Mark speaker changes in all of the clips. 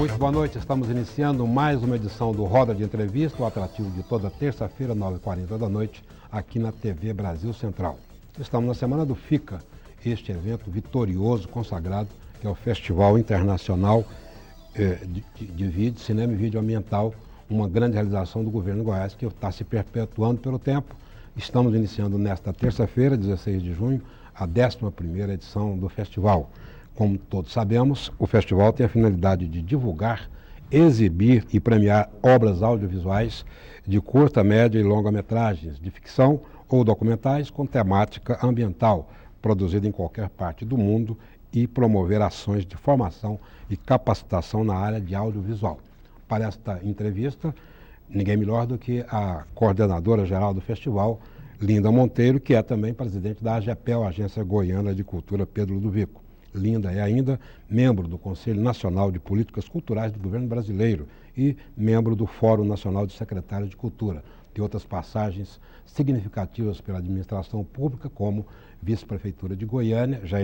Speaker 1: Muito boa noite, estamos iniciando mais uma edição do Roda de Entrevista, o atrativo de toda terça-feira, 9h40 da noite, aqui na TV Brasil Central. Estamos na semana do FICA, este evento vitorioso, consagrado, que é o Festival Internacional de Vídeo, Cinema e Vídeo Ambiental, uma grande realização do governo de Goiás, que está se perpetuando pelo tempo. Estamos iniciando nesta terça-feira, 16 de junho, a 11ª edição do festival. Como todos sabemos, o festival tem a finalidade de divulgar, exibir e premiar obras audiovisuais de curta, média e longa-metragens, de ficção ou documentais com temática ambiental, produzida em qualquer parte do mundo, e promover ações de formação e capacitação na área de audiovisual. Para esta entrevista, ninguém melhor do que a coordenadora geral do festival, Linda Monteiro, que é também presidente da AGEPEL, Agência Goiana de Cultura Pedro Ludovico. Linda é ainda membro do Conselho Nacional de Políticas Culturais do Governo Brasileiro e membro do Fórum Nacional de Secretários de Cultura. Tem outras passagens significativas pela administração pública, como vice-prefeitura de Goiânia, já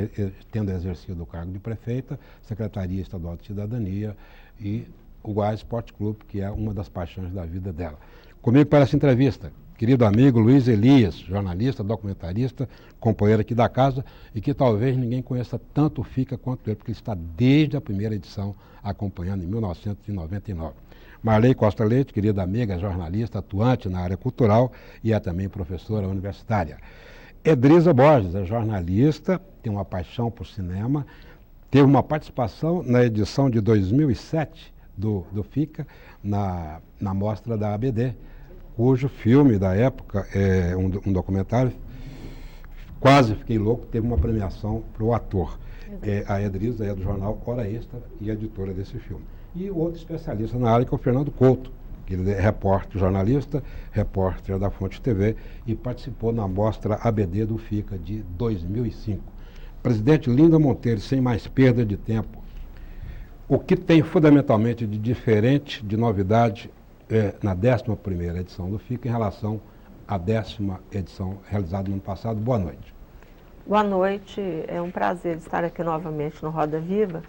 Speaker 1: tendo exercido o cargo de prefeita, Secretaria Estadual de Cidadania e o Goiás Esporte Clube, que é uma das paixões da vida dela. Comigo para essa entrevista, querido amigo Luiz Elias, jornalista, documentarista, companheiro aqui da casa, e que talvez ninguém conheça tanto o FICA quanto ele, porque ele está desde a primeira edição acompanhando em 1999. Marley Costa Leite, querida amiga, jornalista, atuante na área cultural e é também professora universitária. Edrisa Borges é jornalista, tem uma paixão por cinema, teve uma participação na edição de 2007 do FICA, na mostra da ABD, cujo filme da época, é um documentário, Quase Fiquei Louco, teve uma premiação para o ator. A Edrisa é do jornal Hora Extra e editora desse filme. E outro especialista na área, que é o Fernando Couto, que ele é repórter, jornalista, repórter da Fonte TV e participou na mostra ABD do FICA de 2005. Presidente Linda Monteiro, sem mais perda de tempo, o que tem fundamentalmente de diferente, de novidade, na 11ª edição do FICA em relação à 10ª edição realizada no ano passado? Boa noite.
Speaker 2: Boa noite, é um prazer estar aqui novamente no Roda Viva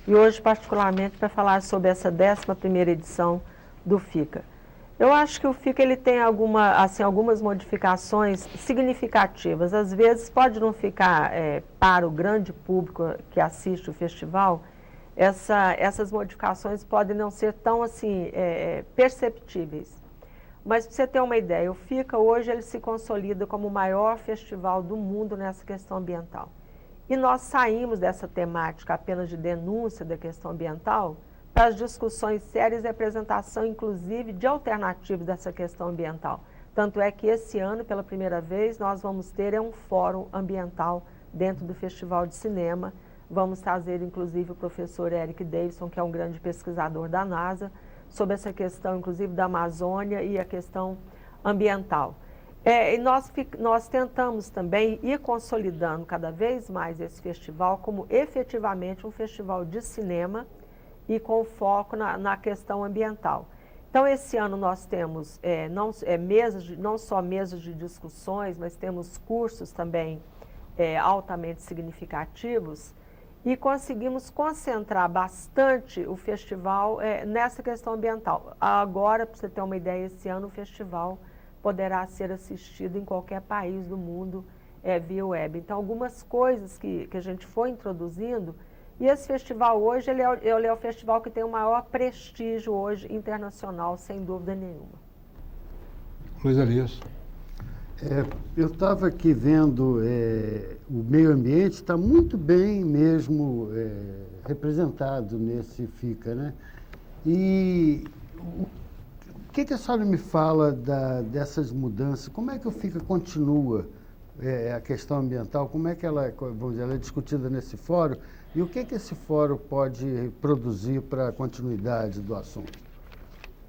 Speaker 2: e hoje particularmente para falar sobre essa 11ª edição do FICA. Eu acho que o FICA ele tem algumas modificações significativas. Às vezes pode não ficar para o grande público que assiste o festival, essas modificações podem não ser tão perceptíveis. Mas para você ter uma ideia, o FICA hoje ele se consolida como o maior festival do mundo nessa questão ambiental. E nós saímos dessa temática apenas de denúncia da questão ambiental para as discussões sérias e apresentação, inclusive, de alternativas dessa questão ambiental. Tanto é que esse ano, pela primeira vez, nós vamos ter um fórum ambiental dentro do Festival de Cinema. Vamos trazer, inclusive, o professor Eric Davidson, que é um grande pesquisador da NASA, sobre essa questão, inclusive, da Amazônia e a questão ambiental. E nós tentamos também ir consolidando cada vez mais esse festival como efetivamente um festival de cinema e com foco na questão ambiental. Então, esse ano nós temos não só mesas de discussões, mas temos cursos também altamente significativos e conseguimos concentrar bastante o festival nessa questão ambiental. Agora, para você ter uma ideia, esse ano o festival poderá ser assistido em qualquer país do mundo via web. Então, algumas coisas que a gente foi introduzindo, e esse festival hoje ele é o festival que tem o maior prestígio hoje internacional, sem dúvida nenhuma.
Speaker 1: Luiz Elias.
Speaker 3: Eu estava aqui vendo, o meio ambiente está muito bem mesmo representado nesse FICA, né? E o que a senhora me fala dessas mudanças? Como é que o FICA continua a questão ambiental? Como é que ela, vamos dizer, ela é discutida nesse fórum? E o que esse fórum pode produzir para a continuidade do assunto?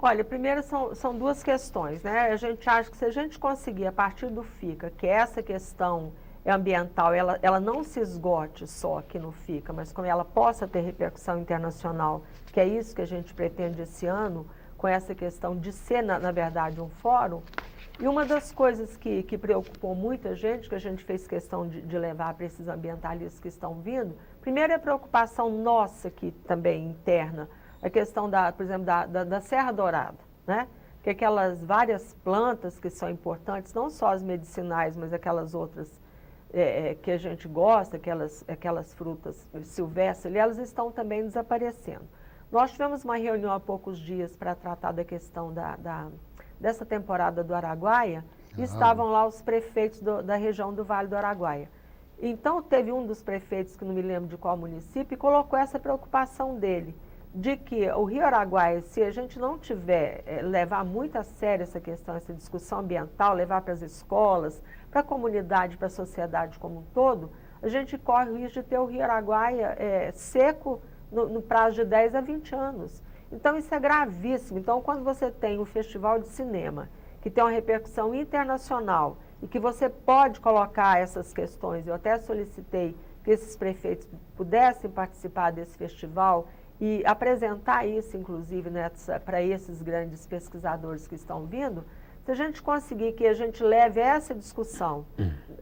Speaker 2: Olha, primeiro são duas questões, né? A gente acha que se a gente conseguir, a partir do FICA, que essa questão ambiental, ela não se esgote só aqui no FICA, mas como ela possa ter repercussão internacional, que é isso que a gente pretende esse ano, com essa questão de ser, na verdade, um fórum. E uma das coisas que preocupou muita gente, que a gente fez questão de levar para esses ambientalistas que estão vindo, primeiro é a preocupação nossa aqui também interna, a questão, por exemplo, da Serra Dourada, né? Que aquelas várias plantas que são importantes, não só as medicinais, mas aquelas outras que a gente gosta, aquelas frutas silvestres, elas estão também desaparecendo. Nós tivemos uma reunião há poucos dias para tratar da questão dessa temporada do Araguaia, e estavam lá os prefeitos da região do Vale do Araguaia. Então, teve um dos prefeitos, que não me lembro de qual município, e colocou essa preocupação dele, de que o Rio Araguaia, se a gente não tiver, levar muito a sério essa questão, essa discussão ambiental, levar para as escolas, para a comunidade, para a sociedade como um todo, a gente corre o risco de ter o Rio Araguaia seco no prazo de 10 a 20 anos. Então, isso é gravíssimo. Então, quando você tem um festival de cinema, que tem uma repercussão internacional, e que você pode colocar essas questões, eu até solicitei que esses prefeitos pudessem participar desse festival, e apresentar isso, inclusive, para esses grandes pesquisadores que estão vindo, se a gente conseguir que a gente leve essa discussão,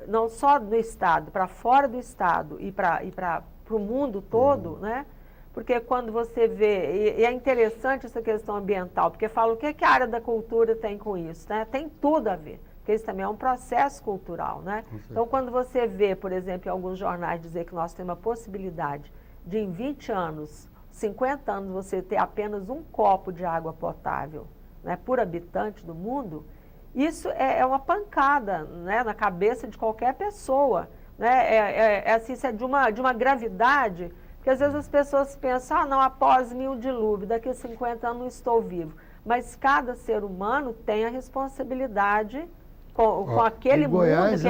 Speaker 2: não só no Estado, para fora do Estado e para o mundo todo, né? Porque quando você vê, e é interessante essa questão ambiental, porque fala o que a área da cultura tem com isso, né? Tem tudo a ver, porque isso também é um processo cultural, né? Então, quando você vê, por exemplo, em alguns jornais dizer que nós temos a possibilidade de, em 20 anos, 50 anos, você ter apenas um copo de água potável, né, por habitante do mundo, isso é uma pancada, né, na cabeça de qualquer pessoa. Né? Assim, isso é de uma gravidade, porque às vezes as pessoas pensam, não, após 1000 dilúvio, daqui a 50 anos não estou vivo. Mas cada ser humano tem a responsabilidade com aquele
Speaker 3: Goiás,
Speaker 2: mundo que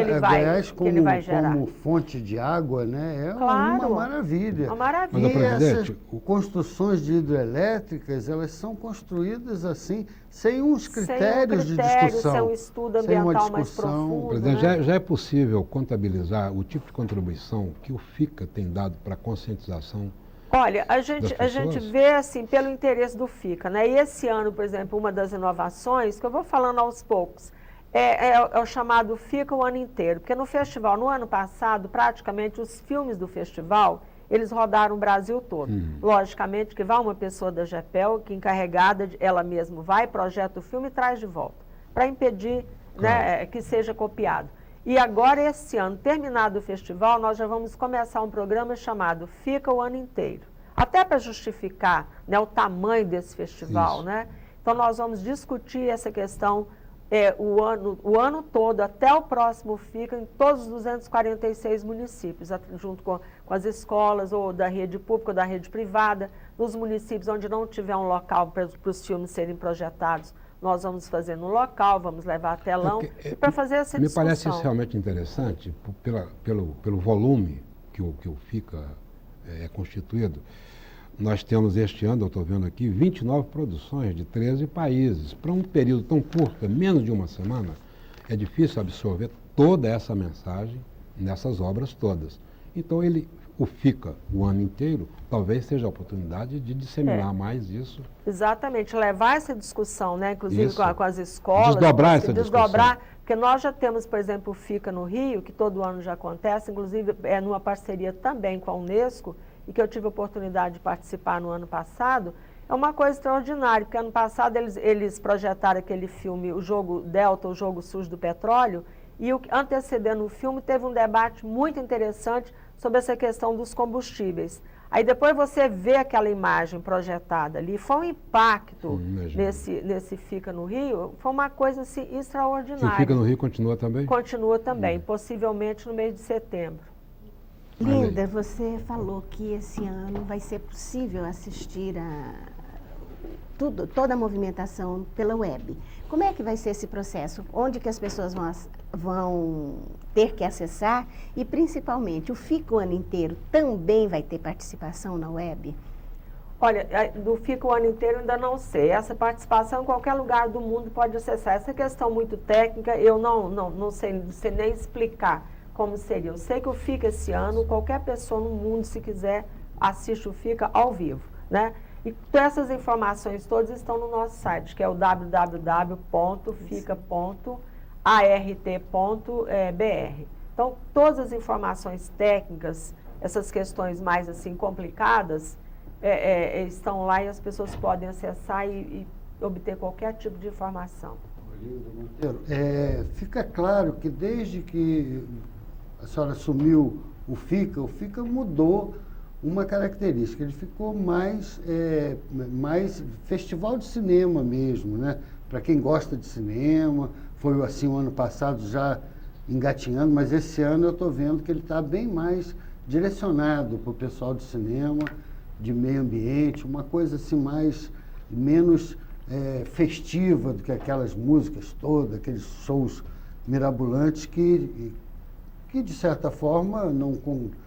Speaker 2: ele vai gerar.
Speaker 3: Como fonte de água, né? É
Speaker 2: claro,
Speaker 3: uma maravilha.
Speaker 2: Uma maravilha.
Speaker 3: E essas construções de hidrelétricas, elas são construídas assim, sem uns critérios de discussão.
Speaker 2: Sem um estudo ambiental mais profundo.
Speaker 1: Presidente,
Speaker 2: né?
Speaker 1: já é possível contabilizar o tipo de contribuição que o FICA tem dado para a conscientização?
Speaker 2: Olha, a gente vê assim, pelo interesse do FICA, né? E esse ano, por exemplo, uma das inovações, que eu vou falando aos poucos, é o chamado FICA o ano inteiro, porque no festival, no ano passado, praticamente os filmes do festival, eles rodaram o Brasil todo. Logicamente que vai uma pessoa da GEPEL, que encarregada, ela mesma vai, projeta o filme e traz de volta, para impedir né, que seja copiado. E agora, esse ano, terminado o festival, nós já vamos começar um programa chamado FICA o ano inteiro, até para justificar né, o tamanho desse festival. Né? Então, nós vamos discutir essa questão o ano todo, até o próximo FICA, em todos os 246 municípios, junto com as escolas, ou da rede pública ou da rede privada. Nos municípios onde não tiver um local para os filmes serem projetados, nós vamos fazer no local, vamos levar telão, e para fazer essa discussão.
Speaker 1: Me parece isso realmente interessante, pelo volume que o FICA é constituído. Nós temos este ano, eu estou vendo aqui, 29 produções de 13 países. Para um período tão curto, menos de uma semana, é difícil absorver toda essa mensagem nessas obras todas. Então, o FICA, o ano inteiro, talvez seja a oportunidade de disseminar mais isso.
Speaker 2: Exatamente, levar essa discussão, né, inclusive com as escolas.
Speaker 1: Desdobrar essa discussão.
Speaker 2: Porque nós já temos, por exemplo, o FICA no Rio, que todo ano já acontece, inclusive numa parceria também com a Unesco, e que eu tive a oportunidade de participar no ano passado. É uma coisa extraordinária, porque ano passado eles projetaram aquele filme, o Jogo Delta, o Jogo Sujo do Petróleo, e antecedendo o filme teve um debate muito interessante sobre essa questão dos combustíveis. Aí depois você vê aquela imagem projetada ali, foi um impacto nesse FICA no Rio, foi uma coisa assim, extraordinária.
Speaker 1: O FICA no Rio continua também?
Speaker 2: Continua também, possivelmente no mês de setembro.
Speaker 4: Linda, você falou que esse ano vai ser possível assistir toda a movimentação pela web. Como é que vai ser esse processo? Onde que as pessoas vão ter que acessar? E, principalmente, o FICA o ano inteiro também vai ter participação na web?
Speaker 2: Olha, do FICA o ano inteiro ainda não sei. Essa participação em qualquer lugar do mundo pode acessar. Essa questão muito técnica, eu não sei nem explicar como seria. Eu sei que o FICA esse ano, qualquer pessoa no mundo, se quiser, assiste o FICA ao vivo, né? E essas informações todas estão no nosso site, que é o www.fica.art.br. Então, todas as informações técnicas, essas questões mais assim complicadas, estão lá e as pessoas podem acessar e obter qualquer tipo de informação.
Speaker 3: Fica claro que desde que a senhora assumiu o FICA mudou uma característica, ele ficou mais festival de cinema mesmo, né? Para quem gosta de cinema, foi assim o ano passado já engatinhando, mas esse ano eu estou vendo que ele está bem mais direcionado para o pessoal de cinema, de meio ambiente, uma coisa assim menos festiva do que aquelas músicas todas, aqueles shows mirabolantes que de certa forma não condiz.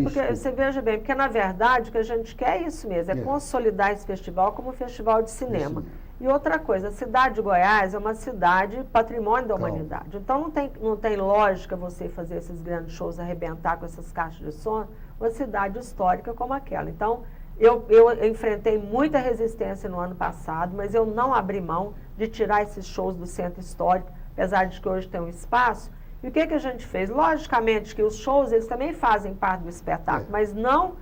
Speaker 2: Porque você veja bem, porque na verdade o que a gente quer é isso mesmo, é consolidar esse festival como um festival de cinema. E outra coisa, a cidade de Goiás é uma cidade patrimônio da humanidade. Então não tem lógica você fazer esses grandes shows, arrebentar com essas caixas de som, uma cidade histórica como aquela. Então, eu enfrentei muita resistência no ano passado, mas eu não abri mão de tirar esses shows do centro histórico, apesar de que hoje tem um espaço. E o que a gente fez? Logicamente que os shows, eles também fazem parte do espetáculo, mas não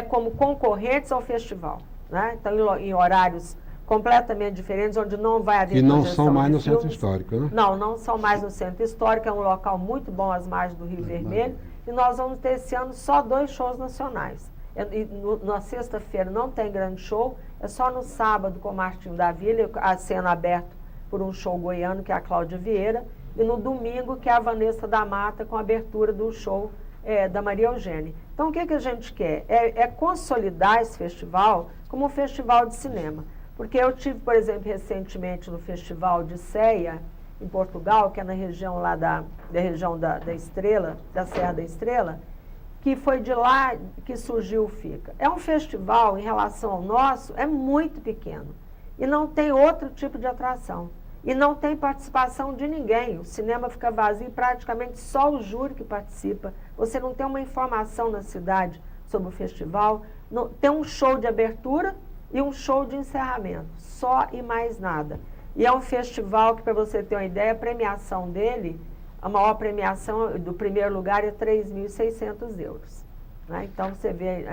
Speaker 2: como concorrentes ao festival, né? Então, em horários completamente diferentes, onde não vai haver
Speaker 1: projeção. E não são mais no centro histórico, né?
Speaker 2: Não são mais no centro histórico, é um local muito bom às margens do Rio Vermelho, e nós vamos ter esse ano só 2 shows nacionais. Na sexta-feira não tem grande show, é só no sábado com o Martinho da Vila, a cena aberta por um show goiano, que é a Cláudia Vieira, e no domingo, que é a Vanessa da Mata, com a abertura do show da Maria Eugênia. Então, o que a gente quer? É consolidar esse festival como um festival de cinema. Porque eu tive, por exemplo, recentemente no Festival de Ceia, em Portugal, que é na região lá da região da Estrela, da Serra da Estrela, que foi de lá que surgiu o FICA. É um festival, em relação ao nosso, é muito pequeno. E não tem outro tipo de atração. E não tem participação de ninguém. O cinema fica vazio, praticamente só o júri que participa. Você não tem uma informação na cidade sobre o festival. Não, tem um show de abertura e um show de encerramento. Só e mais nada. E é um festival que, para você ter uma ideia, a premiação dele, a maior premiação do primeiro lugar é 3.600 euros. Né? Então, você vê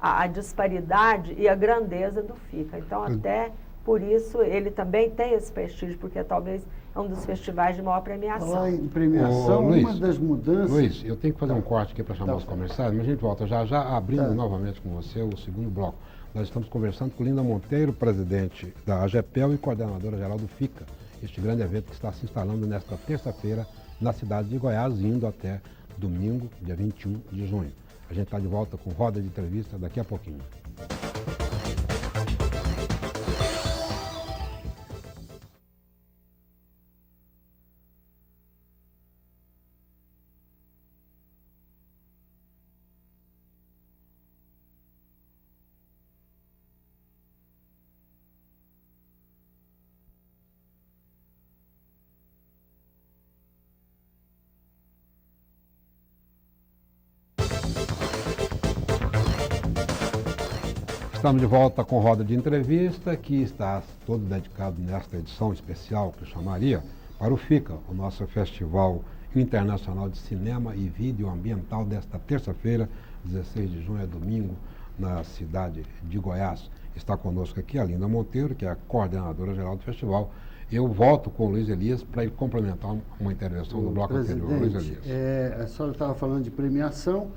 Speaker 2: a disparidade e a grandeza do FICA. Então, até por isso, ele também tem esse prestígio, porque talvez é um dos festivais de maior premiação.
Speaker 3: Falar em premiação,
Speaker 1: Luiz,
Speaker 3: uma das mudanças...
Speaker 1: Luiz, eu tenho que fazer um corte aqui para chamar os comerciários, mas a gente volta já abrindo novamente com você o segundo bloco. Nós estamos conversando com Linda Monteiro, presidente da AGEPEL e coordenadora geral do FICA, este grande evento que está se instalando nesta terça-feira na cidade de Goiás, indo até domingo, dia 21 de junho. A gente está de volta com roda de entrevista daqui a pouquinho. Estamos de volta com roda de entrevista, que está todo dedicado nesta edição especial, que eu chamaria, para o FICA, o nosso Festival Internacional de Cinema e Vídeo Ambiental desta terça-feira, 16 de junho, é domingo, na cidade de Goiás. Está conosco aqui a Linda Monteiro, que é a coordenadora geral do festival. Eu volto com o Luiz Elias para ele complementar uma intervenção do bloco anterior. Luiz Elias.
Speaker 3: A senhora estava falando de premiação.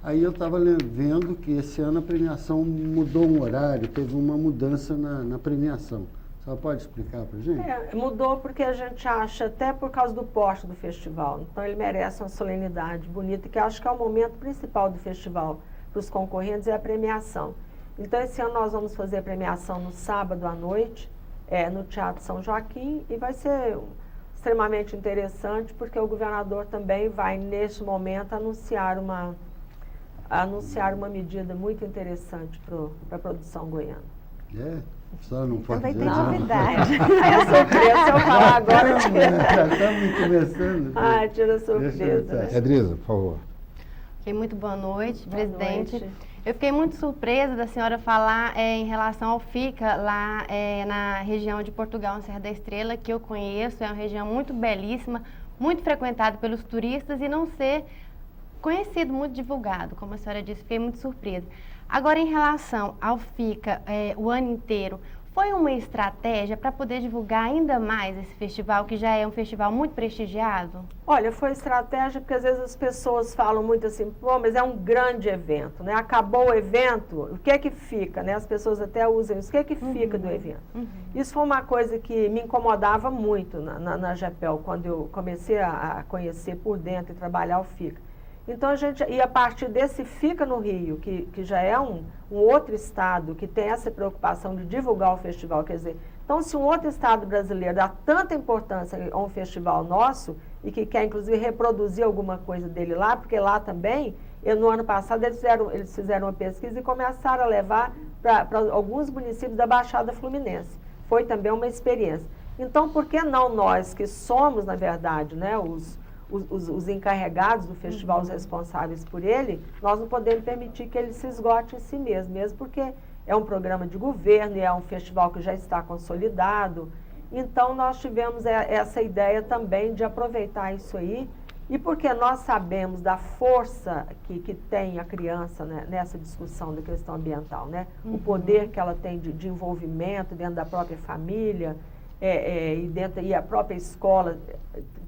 Speaker 3: Aí eu estava vendo que esse ano a premiação mudou um horário, teve uma mudança na premiação. A senhora pode explicar para a gente?
Speaker 2: Mudou porque a gente acha, até por causa do porte do festival, então ele merece uma solenidade bonita, que acho que é o momento principal do festival para os concorrentes, é a premiação. Então esse ano nós vamos fazer a premiação no sábado à noite, no Teatro São Joaquim, e vai ser extremamente interessante, porque o governador também vai, neste momento, anunciar uma medida muito interessante para a produção goiana.
Speaker 3: A senhora não pode
Speaker 4: vai
Speaker 3: dizer
Speaker 4: ter novidade.
Speaker 2: É surpresa, se eu falar agora,
Speaker 3: já estamos começando.
Speaker 2: Tira surpresa. Né?
Speaker 1: Edrisa, por favor.
Speaker 5: Muito boa noite, presidente.
Speaker 2: Noite.
Speaker 5: Eu fiquei muito surpresa da senhora falar em relação ao FICA, lá na região de Portugal, na Serra da Estrela, que eu conheço, é uma região muito belíssima, muito frequentada pelos turistas e não ser conhecido, muito divulgado, como a senhora disse, fiquei muito surpresa. Agora, em relação ao FICA, o ano inteiro, foi uma estratégia para poder divulgar ainda mais esse festival, que já é um festival muito prestigiado?
Speaker 2: Olha, foi estratégia porque às vezes as pessoas falam muito assim, pô, mas é um grande evento, né? Acabou o evento, o que é que fica, né? As pessoas até usam isso, o que é que fica do evento? Isso foi uma coisa que me incomodava muito na GEPEL, quando eu comecei a conhecer por dentro e trabalhar o FICA. Então, e a partir desse Fica no Rio, que já é um outro estado que tem essa preocupação de divulgar o festival, quer dizer, então se um outro estado brasileiro dá tanta importância a um festival nosso e que quer inclusive reproduzir alguma coisa dele lá, porque lá também, no ano passado eles fizeram uma pesquisa e começaram a levar para alguns municípios da Baixada Fluminense. Foi também uma experiência. Então, por que não nós, que somos, na verdade, né, os encarregados do festival, os responsáveis por ele, nós não podemos permitir que ele se esgote em si mesmo porque é um programa de governo e é um festival que já está consolidado. Então, nós tivemos essa ideia também de aproveitar isso aí, e porque nós sabemos da força que tem a criança, né, nessa discussão da questão ambiental, né? O poder que ela tem de envolvimento dentro da própria família, e a própria escola,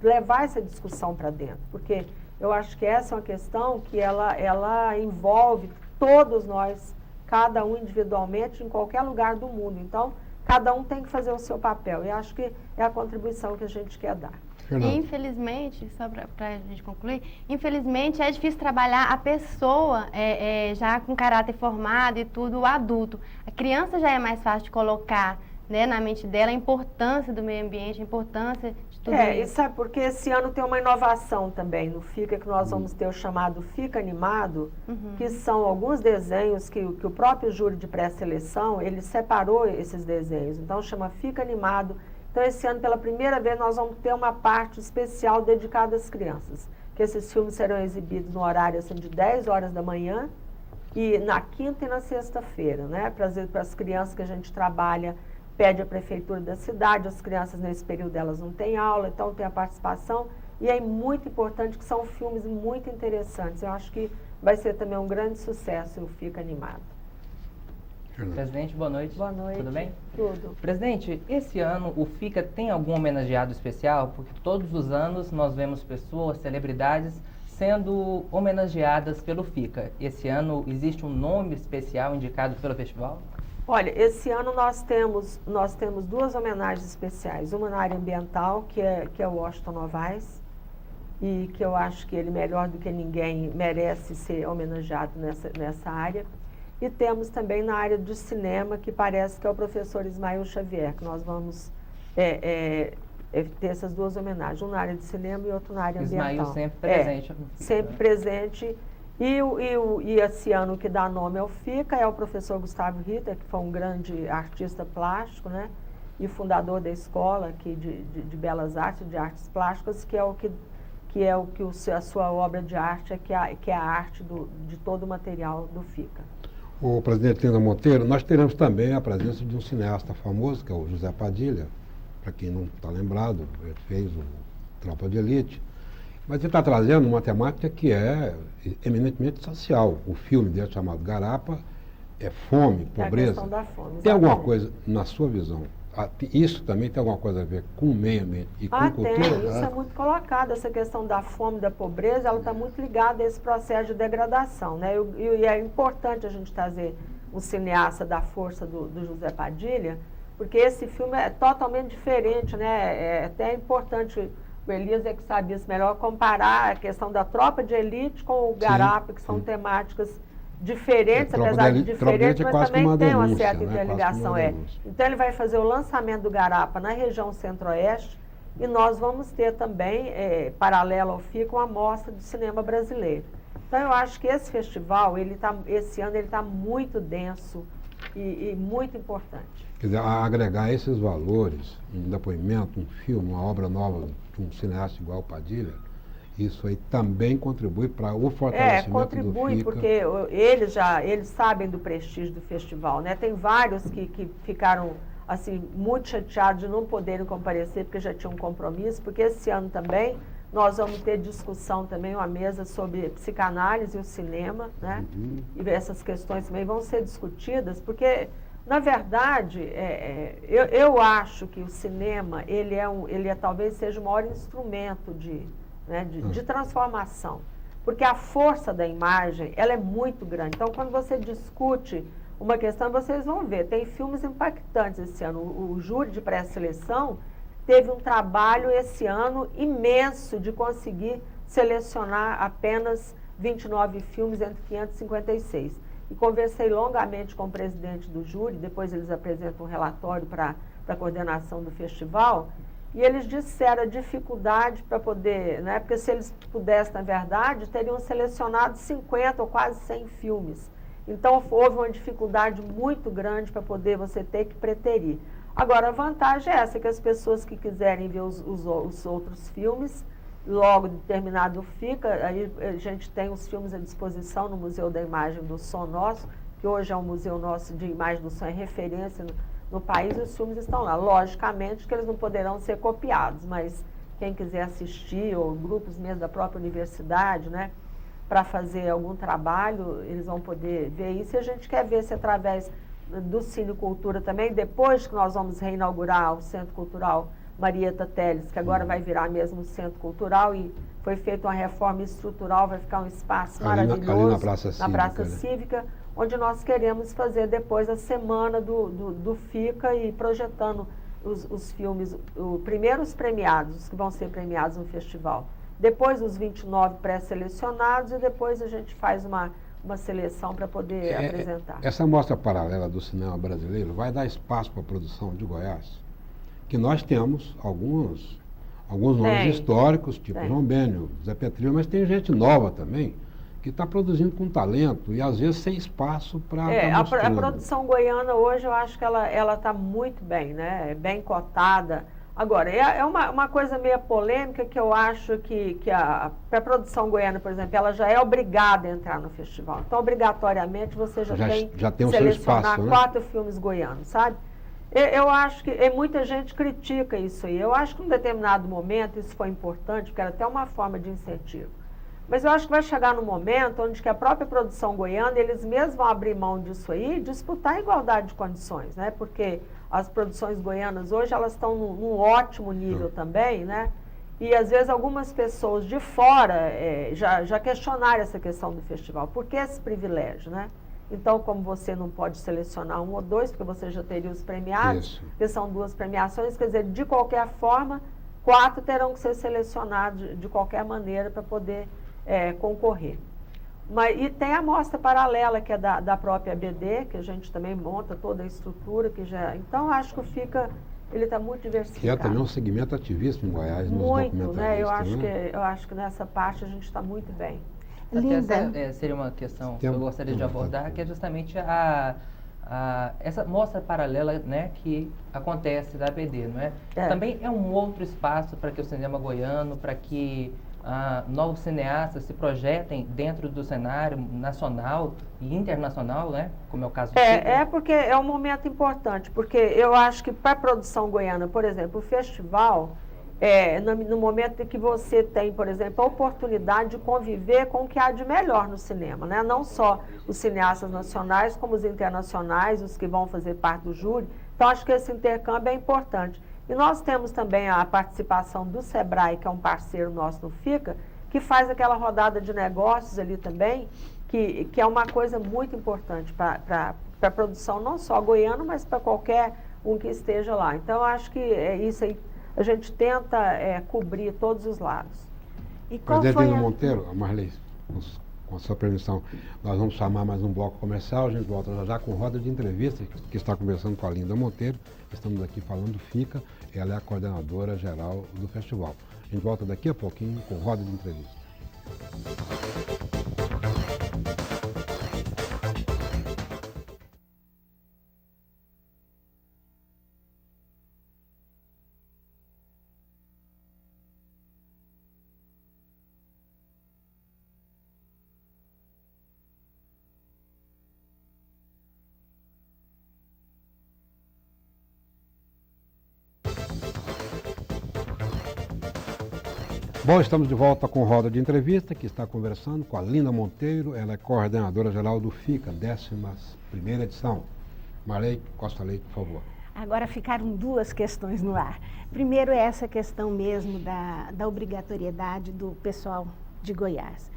Speaker 2: levar essa discussão para dentro, porque eu acho que essa é uma questão que ela envolve todos nós, cada um individualmente, em qualquer lugar do mundo. Então, cada um tem que fazer o seu papel, e acho que é a contribuição que a gente quer dar.
Speaker 5: E, infelizmente, só para a gente concluir, infelizmente é difícil trabalhar a pessoa já com caráter formado e tudo, o adulto. A criança já é mais fácil de colocar, né, na mente dela a importância do meio ambiente, a importância de tudo isso.
Speaker 2: E sabe porque esse ano tem uma inovação também no FICA, que nós vamos ter o chamado FICA Animado, que são alguns desenhos que o próprio júri de pré-seleção, ele separou esses desenhos, então chama FICA Animado. Então esse ano, pela primeira vez, nós vamos ter uma parte especial dedicada às crianças, que esses filmes serão exibidos no horário assim, de 10 horas da manhã, e na quinta e na sexta-feira, né, para as crianças que a gente trabalha, pede a prefeitura da cidade, as crianças nesse período elas não têm aula, então tem a participação, e é muito importante que são filmes muito interessantes. Eu acho que vai ser também um grande sucesso o Fica Animado.
Speaker 6: Presidente, boa noite.
Speaker 2: Boa noite.
Speaker 6: Tudo bem?
Speaker 2: Tudo.
Speaker 6: Presidente, esse ano o FICA tem algum homenageado especial? Porque todos os anos nós vemos pessoas, celebridades, sendo homenageadas pelo FICA. Esse ano existe um nome especial indicado pelo festival?
Speaker 2: Olha, esse ano nós temos duas homenagens especiais. Uma na área ambiental, que é o Washington Novaes, e que eu acho que ele, melhor do que ninguém, merece ser homenageado nessa área. E temos também na área de cinema, que parece que é o professor Ismael Xavier, que nós vamos ter essas duas homenagens, um na área de cinema e outro na área ambiental.
Speaker 6: Ismael sempre presente.
Speaker 2: Sempre presente. E esse ano o que dá nome ao FICA é o professor Gustavo Ritter, que foi um grande artista plástico, né? E fundador da escola aqui de Belas Artes, de Artes Plásticas, que a sua obra de arte que é a arte de todo o material do FICA.
Speaker 1: O presidente Linda Monteiro, nós teremos também a presença de um cineasta famoso, que é o José Padilha, para quem não está lembrado, ele fez o Tropa de Elite, mas ele está trazendo uma temática que é eminentemente social. O filme dele chamado Garapa é fome, pobreza.
Speaker 2: É a questão da fome,
Speaker 1: tem alguma coisa, na sua visão, isso também tem alguma coisa a ver com o meio ambiente e com cultura?
Speaker 2: Tem, isso é muito colocado, essa questão da fome, da pobreza, ela está muito ligada a esse processo de degradação, né? E é importante a gente trazer um cineasta da força do José Padilha, porque esse filme é totalmente diferente, né? É até importante, o Elias é que sabe isso melhor, comparar a questão da Tropa de Elite com o Garapa, que são temáticas diferentes, apesar de diferentes, mas também tem uma certa interligação. Então ele vai fazer o lançamento do Garapa na região centro-oeste, e nós vamos ter também, paralelo ao FICA, uma mostra de cinema brasileiro. Então eu acho que esse festival, esse ano, ele está muito denso e muito importante.
Speaker 1: Quer dizer, agregar esses valores, um depoimento, um filme, uma obra nova de um cineasta igual o Padilha, isso aí também contribui para o fortalecimento
Speaker 2: contribui,
Speaker 1: do FICA.
Speaker 2: Porque eles sabem do prestígio do festival, né? Tem vários que ficaram assim muito chateados de não poderem comparecer porque já tinham um compromisso, porque esse ano também Nós vamos ter discussão também, uma mesa sobre psicanálise e o cinema, né? E essas questões também vão ser discutidas, porque, na verdade, eu acho que o cinema, talvez seja o maior instrumento de transformação, porque a força da imagem, ela é muito grande. Então, quando você discute uma questão, vocês vão ver, tem filmes impactantes esse ano. O júri de pré-seleção teve um trabalho esse ano imenso de conseguir selecionar apenas 29 filmes entre 556. E conversei longamente com o presidente do júri, depois eles apresentam um relatório para a coordenação do festival, e eles disseram a dificuldade para poder, né, porque se eles pudessem, na verdade, teriam selecionado 50 ou quase 100 filmes. Então, houve uma dificuldade muito grande para poder você ter que preterir. Agora, a vantagem é essa, que as pessoas que quiserem ver os outros filmes, logo terminado fica, aí a gente tem os filmes à disposição no Museu da Imagem do Som Nosso, que hoje é um museu nosso de imagem do som, é referência no país, e os filmes estão lá. Logicamente que eles não poderão ser copiados, mas quem quiser assistir, ou grupos mesmo da própria universidade, né, para fazer algum trabalho, eles vão poder ver isso. E a gente quer ver se através do Cine Cultura também, depois que nós vamos reinaugurar o Centro Cultural Marieta Teles, que agora vai virar mesmo Centro Cultural, e foi feita uma reforma estrutural, vai ficar um espaço maravilhoso
Speaker 1: ali na Praça
Speaker 2: Cívica, onde nós queremos fazer depois a semana do FICA e projetando os filmes, primeiro os premiados, os que vão ser premiados no festival, depois os 29 pré-selecionados, e depois a gente faz uma seleção para poder apresentar.
Speaker 1: Essa mostra paralela do cinema brasileiro vai dar espaço para a produção de Goiás, que nós temos alguns nomes históricos, tipo João Bênio, Zé Petrillo, mas tem gente nova também, que está produzindo com talento e às vezes sem espaço para
Speaker 2: a produção goiana hoje eu acho que ela está muito bem, né? É bem cotada. Agora, é uma coisa meio polêmica, que eu acho que a produção goiana, por exemplo, ela já é obrigada a entrar no festival. Então, obrigatoriamente, você já tem
Speaker 1: que selecionar
Speaker 2: 4 filmes goianos, sabe? Eu acho que muita gente critica isso aí. Eu acho que em um determinado momento isso foi importante, porque era até uma forma de incentivo. Mas eu acho que vai chegar no momento onde que a própria produção goiana, eles mesmos vão abrir mão disso aí e disputar a igualdade de condições, né? Porque as produções goianas hoje, elas estão num ótimo nível também, né? E às vezes algumas pessoas de fora já questionaram essa questão do festival. Por que esse privilégio, né? Então, como você não pode selecionar 1 ou 2, porque você já teria os premiados, que são 2 premiações, quer dizer, de qualquer forma, 4 terão que ser selecionados de qualquer maneira para poder concorrer. E tem a mostra paralela, que é da própria ABD, que a gente também monta toda a estrutura, então acho que o FICA, ele está muito diversificado.
Speaker 1: Que é também um segmento ativista em Goiás,
Speaker 2: muito, né? Eu acho que nessa parte a gente está muito bem.
Speaker 6: Até seria uma questão que eu gostaria de abordar, que é justamente essa mostra paralela, né, que acontece da ABD, não é? Também é um outro espaço para que o cinema goiano, para que novos cineastas se projetem dentro do cenário nacional e internacional, né? Como é o caso do
Speaker 2: porque é um momento importante, porque eu acho que para a produção goiana, por exemplo, o festival, no momento em que você tem, por exemplo, a oportunidade de conviver com o que há de melhor no cinema, né? Não só os cineastas nacionais, como os internacionais, os que vão fazer parte do júri. Então, acho que esse intercâmbio é importante. E nós temos também a participação do SEBRAE, que é um parceiro nosso no FICA, que faz aquela rodada de negócios ali também, que é uma coisa muito importante para a produção, não só goiana, mas para qualquer um que esteja lá. Então, acho que é isso aí. A gente tenta cobrir todos os lados.
Speaker 4: E qual
Speaker 1: Presidente
Speaker 4: foi
Speaker 1: Monteiro, Marley, com a sua permissão, nós vamos chamar mais um bloco comercial, a gente volta já com roda de entrevista, que está conversando com a Linda Monteiro, estamos aqui falando FICA, ela é a coordenadora geral do festival. A gente volta daqui a pouquinho com roda de entrevista. Bom, estamos de volta com Roda de Entrevista, que está conversando com a Lina Monteiro, ela é coordenadora geral do FICA, 11ª edição. Marley Costa Leite, por favor.
Speaker 4: Agora ficaram duas questões no ar. Primeiro é essa questão mesmo da obrigatoriedade do pessoal de Goiás.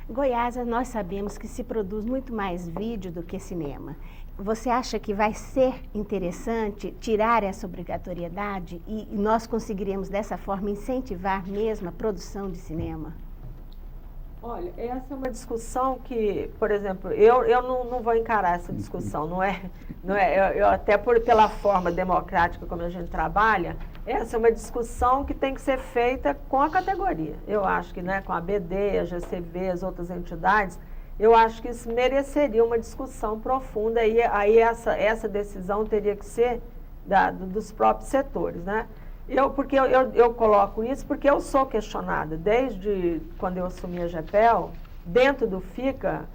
Speaker 4: Goiás, nós sabemos que se produz muito mais vídeo do que cinema. Você acha que vai ser interessante tirar essa obrigatoriedade e nós conseguiremos dessa forma incentivar mesmo a produção de cinema?
Speaker 2: Olha, essa é uma discussão que, por exemplo, eu não vou encarar essa discussão, não é eu até pela forma democrática como a gente trabalha, essa é uma discussão que tem que ser feita com a categoria. Eu acho que, né, com a BD, a GCV, as outras entidades, eu acho que isso mereceria uma discussão profunda e aí essa decisão teria que ser dos próprios setores, né? Eu coloco isso porque eu sou questionada. Desde quando eu assumi a GEPEL, dentro do FICA,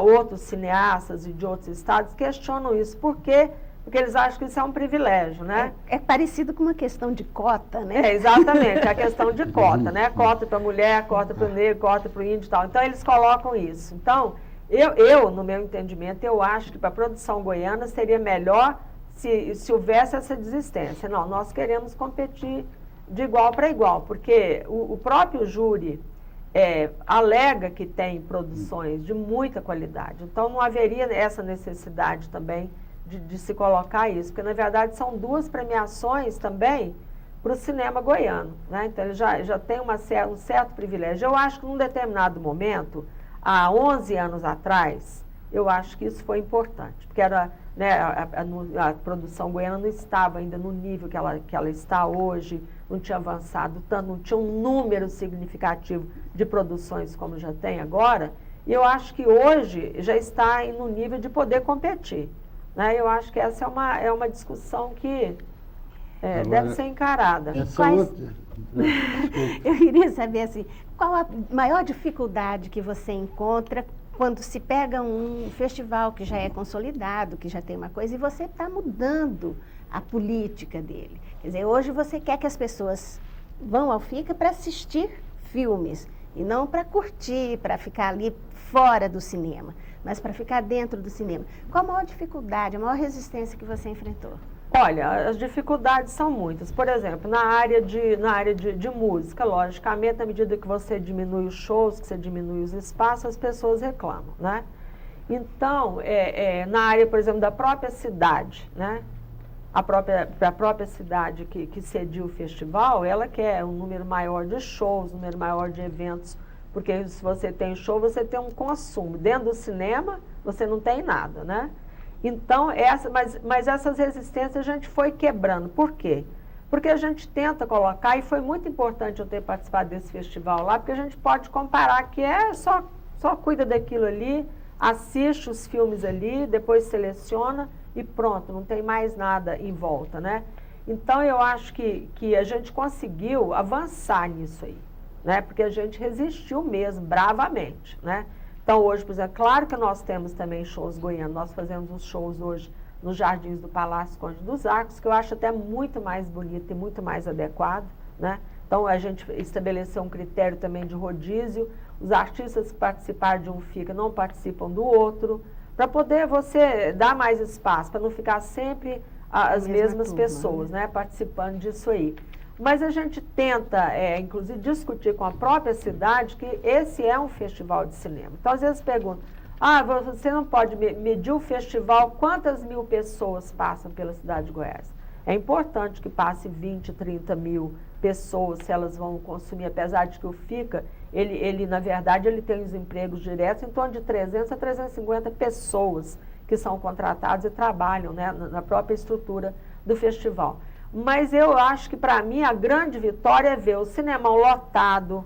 Speaker 2: outros cineastas e de outros estados questionam isso. Por quê? Porque eles acham que isso é um privilégio, né?
Speaker 4: É parecido com uma questão de cota, né?
Speaker 2: Exatamente, a questão de cota, né? Cota para mulher, cota para o negro, cota para o índio e tal. Então, eles colocam isso. Então, no meu entendimento, eu acho que para a produção goiana seria melhor se houvesse essa desistência. Não, nós queremos competir de igual para igual, porque o próprio júri alega que tem produções de muita qualidade. Então, não haveria essa necessidade também de se colocar isso, porque, na verdade, são duas premiações também para o cinema goiano, né? Então, ele já tem um certo privilégio. Eu acho que, num determinado momento, há 11 anos atrás, eu acho que isso foi importante, porque era, né, a produção goiana não estava ainda no nível que ela está hoje, não tinha avançado tanto, não tinha um número significativo de produções como já tem agora, e eu acho que hoje já está no nível de poder competir. Né? Eu acho que essa é uma discussão que deve ser encarada.
Speaker 4: Eu queria saber assim, qual a maior dificuldade que você encontra quando se pega um festival que já é consolidado, que já tem uma coisa, e você está mudando a política dele. Quer dizer, hoje você quer que as pessoas vão ao FICA para assistir filmes, e não para curtir, para ficar ali fora do cinema, mas para ficar dentro do cinema. Qual a maior dificuldade, a maior resistência que você enfrentou?
Speaker 2: Olha, as dificuldades são muitas. Por exemplo, na área de música, logicamente, à medida que você diminui os shows, que você diminui os espaços, as pessoas reclamam, né? Então, na área, por exemplo, da própria cidade, né? A própria cidade que cedia o festival, ela quer um número maior de shows, um número maior de eventos, porque se você tem show, você tem um consumo. Dentro do cinema, você não tem nada, né? Então, mas essas resistências a gente foi quebrando. Por quê? Porque a gente tenta colocar, e foi muito importante eu ter participado desse festival lá, porque a gente pode comparar que só cuida daquilo ali, assiste os filmes ali, depois seleciona e pronto, não tem mais nada em volta, né? Então, eu acho que a gente conseguiu avançar nisso aí, né? Porque a gente resistiu mesmo, bravamente, né? Então, hoje, por exemplo, claro que nós temos também shows goianos. Nós fazemos uns shows hoje nos Jardins do Palácio Conde dos Arcos, que eu acho até muito mais bonito e muito mais adequado, né? Então, a gente estabeleceu um critério também de rodízio. Os artistas que participaram de um FICA não participam do outro, para poder você dar mais espaço, para não ficar sempre as mesmas pessoas, né, participando disso aí. Mas a gente tenta, inclusive, discutir com a própria cidade que esse é um festival de cinema. Então, às vezes perguntam, você não pode medir o festival, quantas mil pessoas passam pela cidade de Goiás? É importante que passe 20, 30 mil pessoas, se elas vão consumir, apesar de que o FICA, ele na verdade, ele tem os empregos diretos em torno de 300 a 350 pessoas que são contratadas e trabalham, né, na própria estrutura do festival. Mas eu acho que, para mim, a grande vitória é ver o cinemão lotado,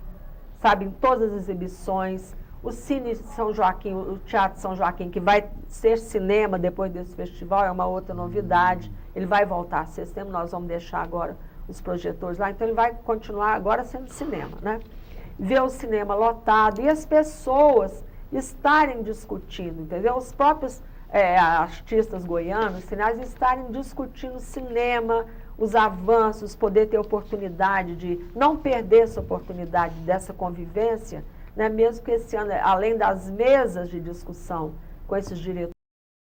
Speaker 2: sabe, em todas as exibições, o Cine São Joaquim, o Teatro São Joaquim, que vai ser cinema depois desse festival, é uma outra novidade. Ele vai voltar a ser cinema, nós vamos deixar agora os projetores lá, então ele vai continuar agora sendo cinema, né? Ver o cinema lotado e as pessoas estarem discutindo, entendeu? Os próprios artistas goianos, cineastas, estarem discutindo cinema, os avanços, poder ter oportunidade de não perder essa oportunidade dessa convivência, né? Mesmo que esse ano, além das mesas de discussão com esses diretores,